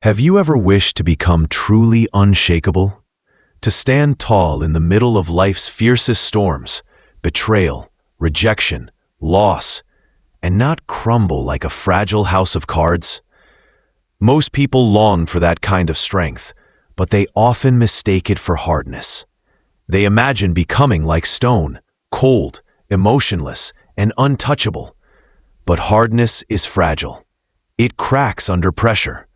Have you ever wished to become truly unshakable? To stand tall in the middle of life's fiercest storms, betrayal, rejection, loss, and not crumble like a fragile house of cards? Most people long for that kind of strength, but they often mistake it for hardness. They imagine becoming like stone, cold, emotionless, and untouchable. But hardness is fragile. It cracks under pressure.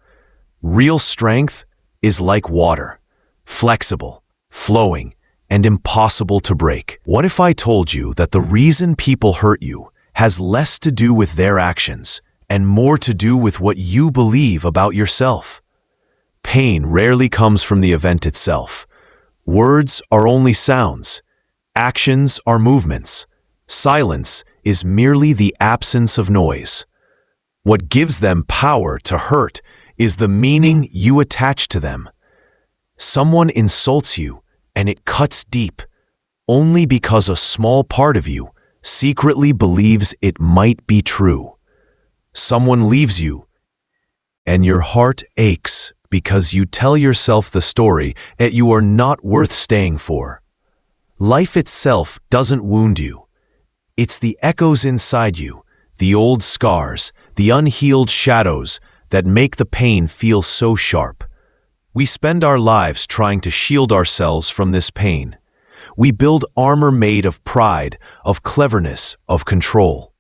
Real strength is like water, flexible, flowing, and impossible to break. What if I told you that the reason people hurt you has less to do with their actions and more to do with what you believe about yourself? Pain rarely comes from the event itself. Words are only sounds. Actions are movements. Silence is merely the absence of noise. What gives them power to hurt is the meaning you attach to them. Someone insults you, and it cuts deep, only because a small part of you secretly believes it might be true. Someone leaves you, and your heart aches because you tell yourself the story that you are not worth staying for. Life itself doesn't wound you. It's the echoes inside you, the old scars, the unhealed shadows that make the pain feel so sharp. We spend our lives trying to shield ourselves from this pain. We build armor made of pride, of cleverness, of control.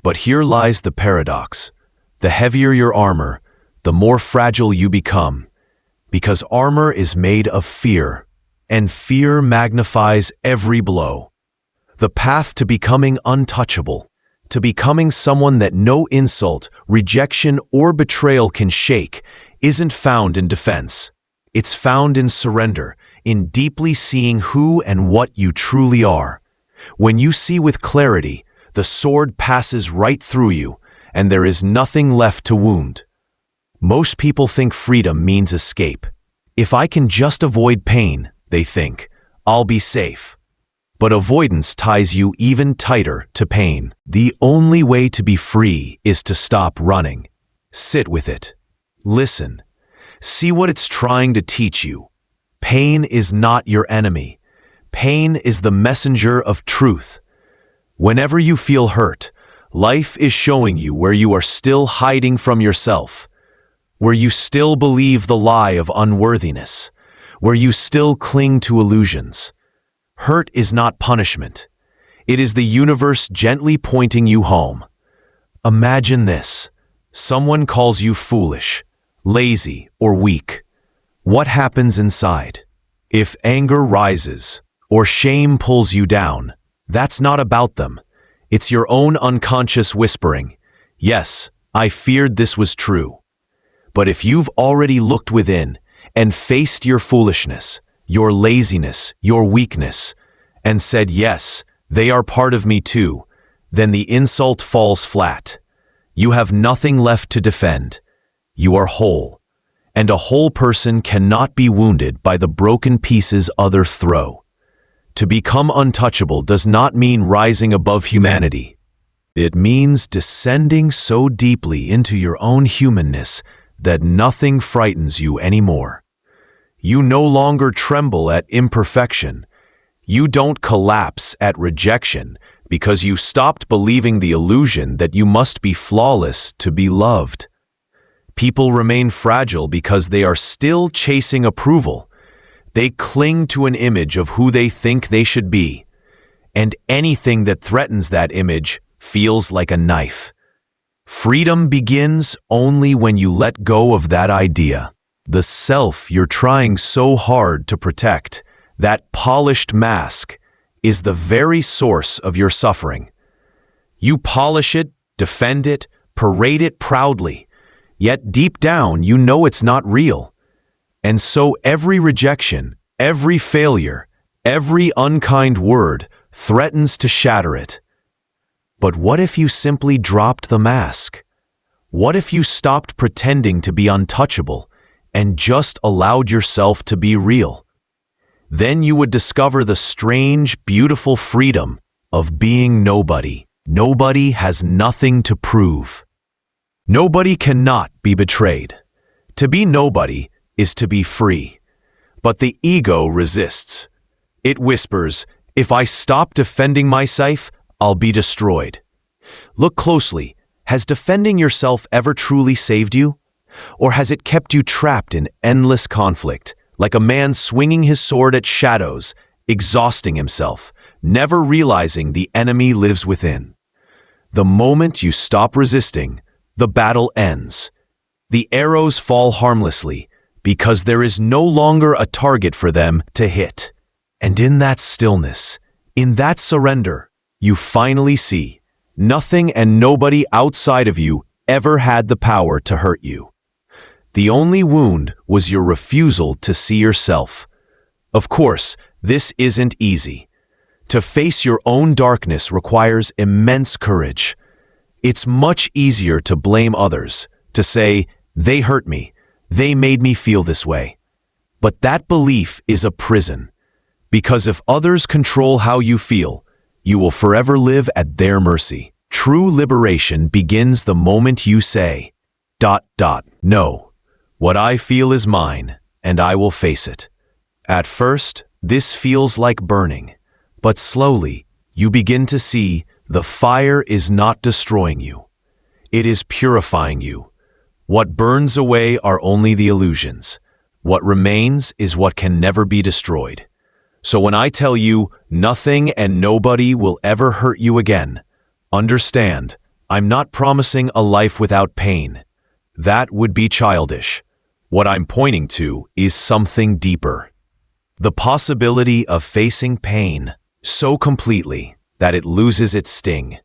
But here lies the paradox. The heavier your armor, the more fragile you become, because armor is made of fear, and fear magnifies every blow. The path to becoming untouchable, to becoming someone that no insult, rejection, or betrayal can shake, isn't found in defense. It's found in surrender, in deeply seeing who and what you truly are. When you see with clarity, the sword passes right through you, and there is nothing left to wound. Most people think freedom means escape. If I can just avoid pain, they think, I'll be safe. But avoidance ties you even tighter to pain. The only way to be free is to stop running. Sit with it. Listen. See what it's trying to teach you. Pain is not your enemy. Pain is the messenger of truth. Whenever you feel hurt, life is showing you where you are still hiding from yourself, where you still believe the lie of unworthiness, where you still cling to illusions. Hurt is not punishment. It is the universe gently pointing you home. Imagine this. Someone calls you foolish, lazy, or weak. What happens inside? If anger rises, or shame pulls you down, that's not about them. It's your own unconscious whispering, yes, I feared this was true. But if you've already looked within and faced your foolishness, your laziness, your weakness, and said, yes, they are part of me too, then the insult falls flat. You have nothing left to defend. You are whole, and a whole person cannot be wounded by the broken pieces others throw. To become untouchable does not mean rising above humanity. It means descending so deeply into your own humanness that nothing frightens you anymore. You no longer tremble at imperfection. You don't collapse at rejection because you stopped believing the illusion that you must be flawless to be loved. People remain fragile because they are still chasing approval. They cling to an image of who they think they should be, and anything that threatens that image feels like a knife. Freedom begins only when you let go of that idea. The self you're trying so hard to protect, that polished mask, is the very source of your suffering. You polish it, defend it, parade it proudly, yet deep down you know it's not real. And so every rejection, every failure, every unkind word threatens to shatter it. But what if you simply dropped the mask? What if you stopped pretending to be untouchable and just allowed yourself to be real? Then you would discover the strange, beautiful freedom of being nobody. Nobody has nothing to prove. Nobody cannot be betrayed. To be nobody is to be free. But the ego resists. It whispers, if I stop defending myself, I'll be destroyed. Look closely. Has defending yourself ever truly saved you? Or has it kept you trapped in endless conflict, like a man swinging his sword at shadows, exhausting himself, never realizing the enemy lives within? The moment you stop resisting, the battle ends. The arrows fall harmlessly because there is no longer a target for them to hit. And in that stillness, in that surrender, you finally see nothing and nobody outside of you ever had the power to hurt you. The only wound was your refusal to see yourself. Of course, this isn't easy. To face your own darkness requires immense courage. It's much easier to blame others, to say, they hurt me, they made me feel this way. But that belief is a prison, because if others control how you feel, you will forever live at their mercy. True liberation begins the moment you say, No, what I feel is mine, and I will face it. At first, this feels like burning, but slowly, you begin to see the fire is not destroying you. It is purifying you. What burns away are only the illusions. What remains is what can never be destroyed. So when I tell you nothing and nobody will ever hurt you again, understand, I'm not promising a life without pain. That would be childish. What I'm pointing to is something deeper. The possibility of facing pain so completely that it loses its sting.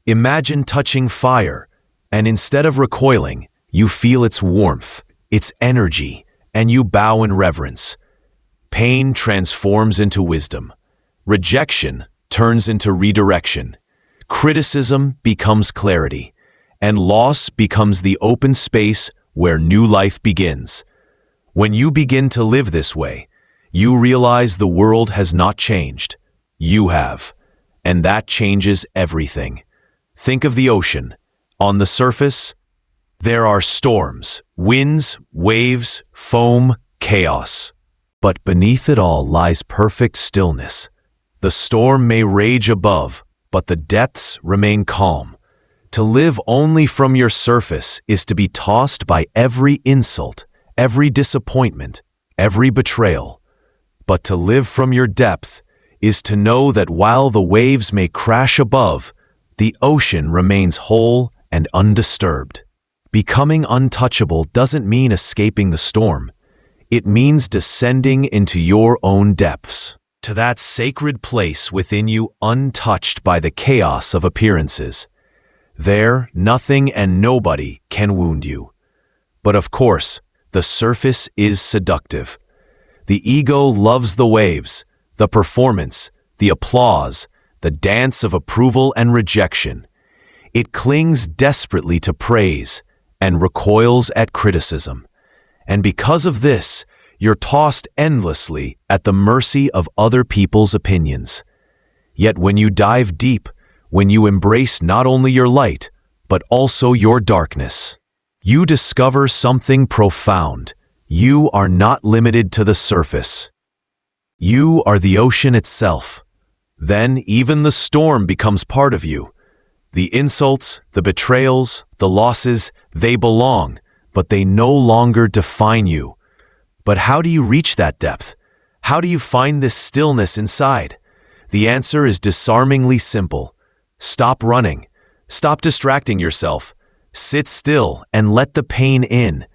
Imagine touching fire, and instead of recoiling, you feel its warmth, its energy, and you bow in reverence. Pain transforms into wisdom. Rejection turns into redirection. Criticism becomes clarity, and loss becomes the open space where new life begins. When you begin to live this way, you realize the world has not changed. You have. And that changes everything. Think of the ocean. On the surface, there are storms, winds, waves, foam, chaos. But beneath it all lies perfect stillness. The storm may rage above, but the depths remain calm. To live only from your surface is to be tossed by every insult, every disappointment, every betrayal. But to live from your depth is to know that while the waves may crash above, the ocean remains whole and undisturbed. Becoming untouchable doesn't mean escaping the storm. It means descending into your own depths, to that sacred place within you untouched by the chaos of appearances. There, nothing and nobody can wound you. But of course, the surface is seductive. The ego loves the waves, the performance, the applause, the dance of approval and rejection. It clings desperately to praise and recoils at criticism. And because of this, you're tossed endlessly at the mercy of other people's opinions. Yet when you dive deep, when you embrace not only your light, but also your darkness, you discover something profound. You are not limited to the surface. You are the ocean itself. Then even the storm becomes part of you. The insults, the betrayals, the losses, they belong, but they no longer define you. But how do you reach that depth? How do you find this stillness inside? The answer is disarmingly simple. Stop running. Stop distracting yourself. Sit still and let the pain in.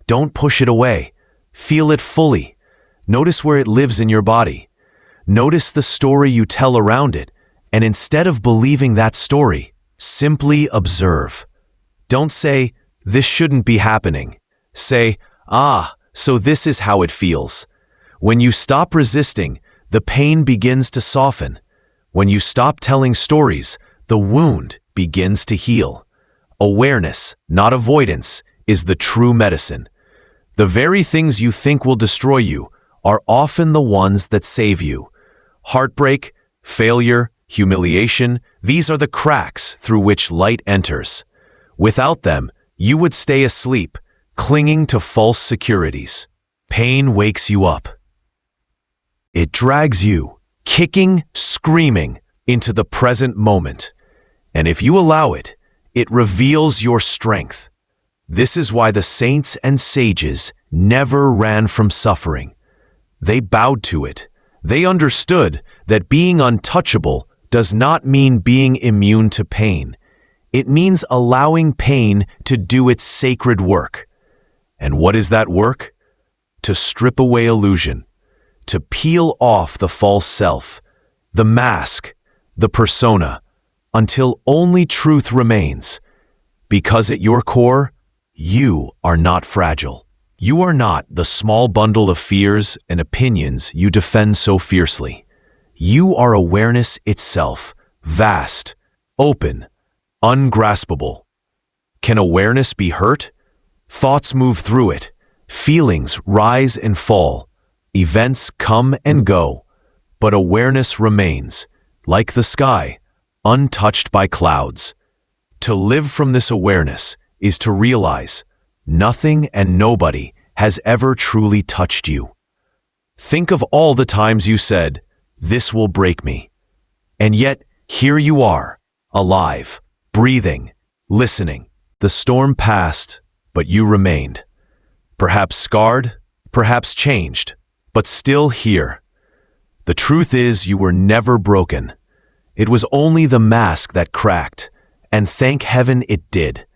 Don't push it away. Feel it fully. Notice where it lives in your body. Notice the story you tell around it, and instead of believing that story, simply observe. Don't say, "This shouldn't be happening." Say, "So this is how it feels." When you stop resisting, the pain begins to soften. When you stop telling stories, the wound begins to heal. Awareness, not avoidance, is the true medicine. The very things you think will destroy you are often the ones that save you. Heartbreak, failure, humiliation, these are the cracks through which light enters. Without them, you would stay asleep, clinging to false securities. Pain wakes you up. It drags you, kicking, screaming, into the present moment. And if you allow it, it reveals your strength. This is why the saints and sages never ran from suffering. They bowed to it. They understood that being untouchable does not mean being immune to pain. It means allowing pain to do its sacred work. And what is that work? To strip away illusion, to peel off the false self, the mask, the persona, until only truth remains. Because at your core, you are not fragile. You are not the small bundle of fears and opinions you defend so fiercely. You are awareness itself, vast, open, ungraspable. Can awareness be hurt? Thoughts move through it. Feelings rise and fall. Events come and go. But awareness remains, like the sky, untouched by clouds. To live from this awareness is to realize nothing and nobody has ever truly touched you. Think of all the times you said, "This will break me." And yet, here you are, alive, breathing, listening. The storm passed, but you remained. Perhaps scarred, perhaps changed, but still here. The truth is you were never broken. It was only the mask that cracked, and thank heaven it did,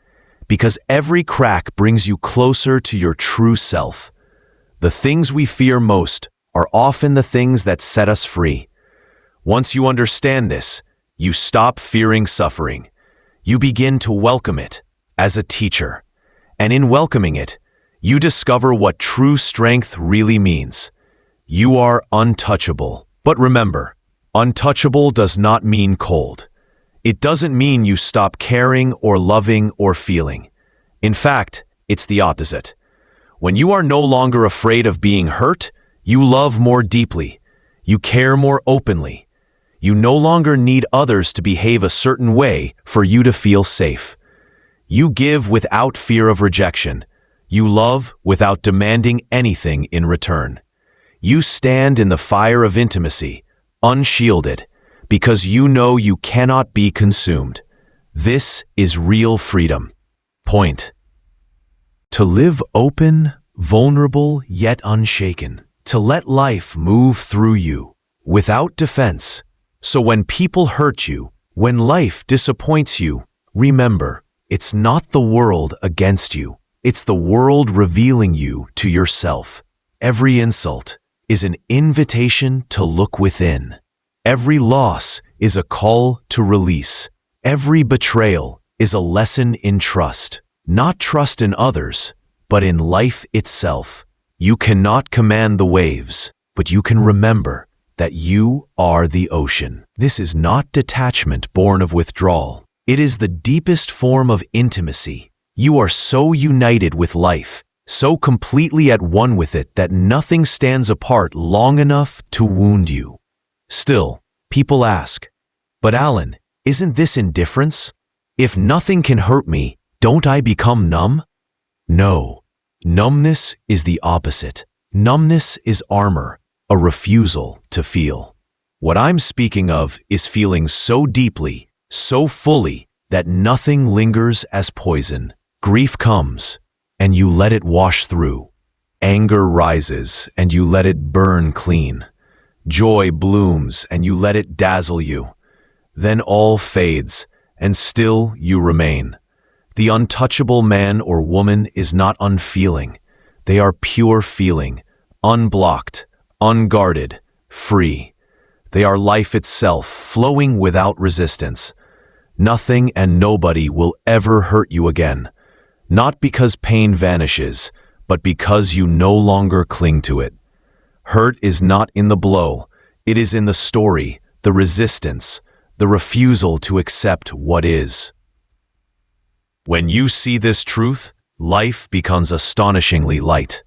because every crack brings you closer to your true self. The things we fear most are often the things that set us free. Once you understand this, you stop fearing suffering. You begin to welcome it as a teacher. And in welcoming it, you discover what true strength really means. You are untouchable. But remember, untouchable does not mean cold. It doesn't mean you stop caring or loving or feeling. In fact, it's the opposite. When you are no longer afraid of being hurt, you love more deeply. You care more openly. You no longer need others to behave a certain way for you to feel safe. You give without fear of rejection. You love without demanding anything in return. You stand in the fire of intimacy, unshielded, because you know you cannot be consumed. This is real freedom. Point. To live open, vulnerable, yet unshaken. To let life move through you, without defense. So when people hurt you, when life disappoints you, remember, it's not the world against you. It's the world revealing you to yourself. Every insult is an invitation to look within. Every loss is a call to release. Every betrayal is a lesson in trust. Not trust in others, but in life itself. You cannot command the waves, but you can remember that you are the ocean. This is not detachment born of withdrawal. It is the deepest form of intimacy. You are so united with life, so completely at one with it that nothing stands apart long enough to wound you. Still, people ask, "But Alan, isn't this indifference? If nothing can hurt me, don't I become numb?" No, numbness is the opposite. Numbness is armor, a refusal to feel. What I'm speaking of is feeling so deeply, so fully, that nothing lingers as poison. Grief comes, and you let it wash through. Anger rises, and you let it burn clean. Joy blooms, and you let it dazzle you. Then all fades, and still you remain. The untouchable man or woman is not unfeeling. They are pure feeling, unblocked, unguarded, free. They are life itself, flowing without resistance. Nothing and nobody will ever hurt you again. Not because pain vanishes, but because you no longer cling to it. Hurt is not in the blow. It is in the story, the resistance, the refusal to accept what is. When you see this truth, life becomes astonishingly light.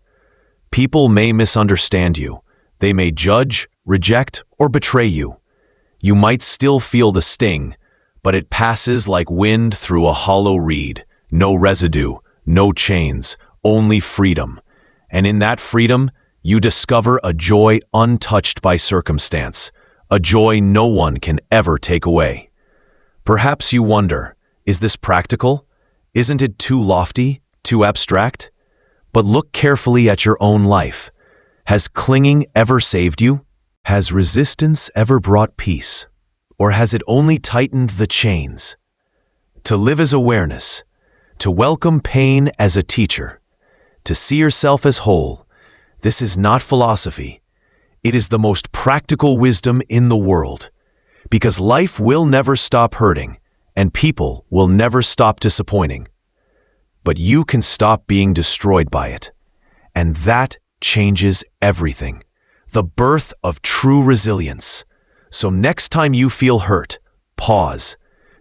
People may misunderstand you. They may judge, reject, or betray you. You might still feel the sting, but it passes like wind through a hollow reed. No residue, no chains, only freedom. And in that freedom, you discover a joy untouched by circumstance, a joy no one can ever take away. Perhaps you wonder, is this practical? Isn't it too lofty, too abstract? But look carefully at your own life. Has clinging ever saved you? Has resistance ever brought peace? Or has it only tightened the chains? To live as awareness, to welcome pain as a teacher, to see yourself as whole, this is not philosophy. It is the most practical wisdom in the world, because life will never stop hurting, and people will never stop disappointing. But you can stop being destroyed by it, and that changes everything. The birth of true resilience. So next time you feel hurt, pause.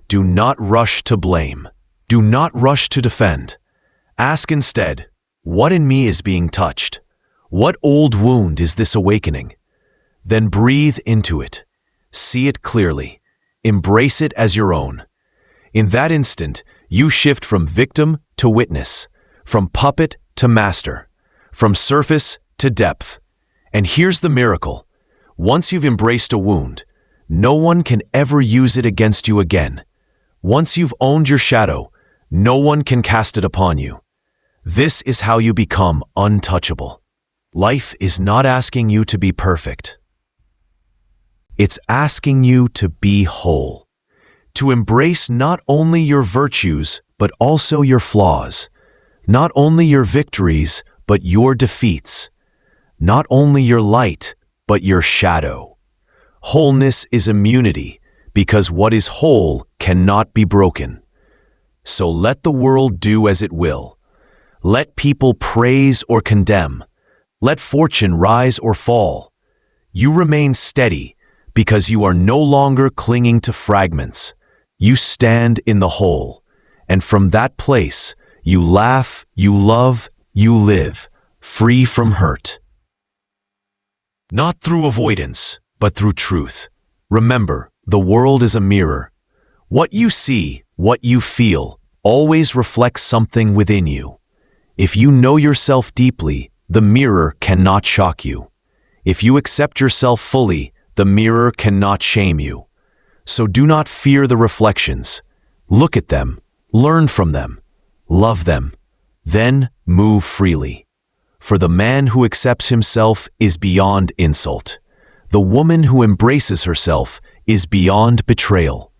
Do not rush to blame. Do not rush to defend. Ask instead, what in me is being touched? What old wound is this awakening? Then breathe into it. See it clearly. Embrace it as your own. In that instant, you shift from victim to witness, from puppet to master, from surface to depth. And here's the miracle. Once you've embraced a wound, no one can ever use it against you again. Once you've owned your shadow, no one can cast it upon you. This is how you become untouchable. Life is not asking you to be perfect. It's asking you to be whole, to embrace not only your virtues, but also your flaws, not only your victories, but your defeats, not only your light, but your shadow. Wholeness is immunity, because what is whole cannot be broken. So let the world do as it will. Let people praise or condemn. Let fortune rise or fall. You remain steady because you are no longer clinging to fragments. You stand in the whole, and from that place, you laugh, you love, you live, free from hurt. Not through avoidance, but through truth. Remember, the world is a mirror. What you see, what you feel, always reflects something within you. If you know yourself deeply, the mirror cannot shock you. If you accept yourself fully, the mirror cannot shame you. So do not fear the reflections. Look at them, learn from them, love them, then move freely. For the man who accepts himself is beyond insult. The woman who embraces herself is beyond betrayal.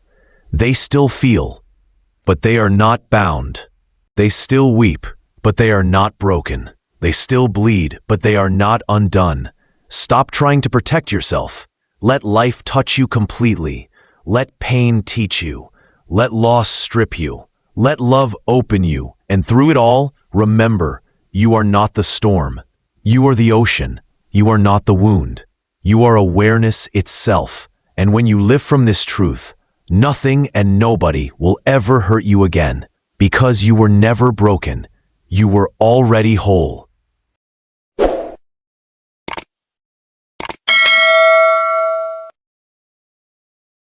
They still feel, but they are not bound. They still weep, but they are not broken. They still bleed, but they are not undone. Stop trying to protect yourself. Let life touch you completely. Let pain teach you. Let loss strip you. Let love open you. And through it all, remember, you are not the storm. You are the ocean. You are not the wound. You are awareness itself. And when you live from this truth, nothing and nobody will ever hurt you again. Because you were never broken. You were already whole.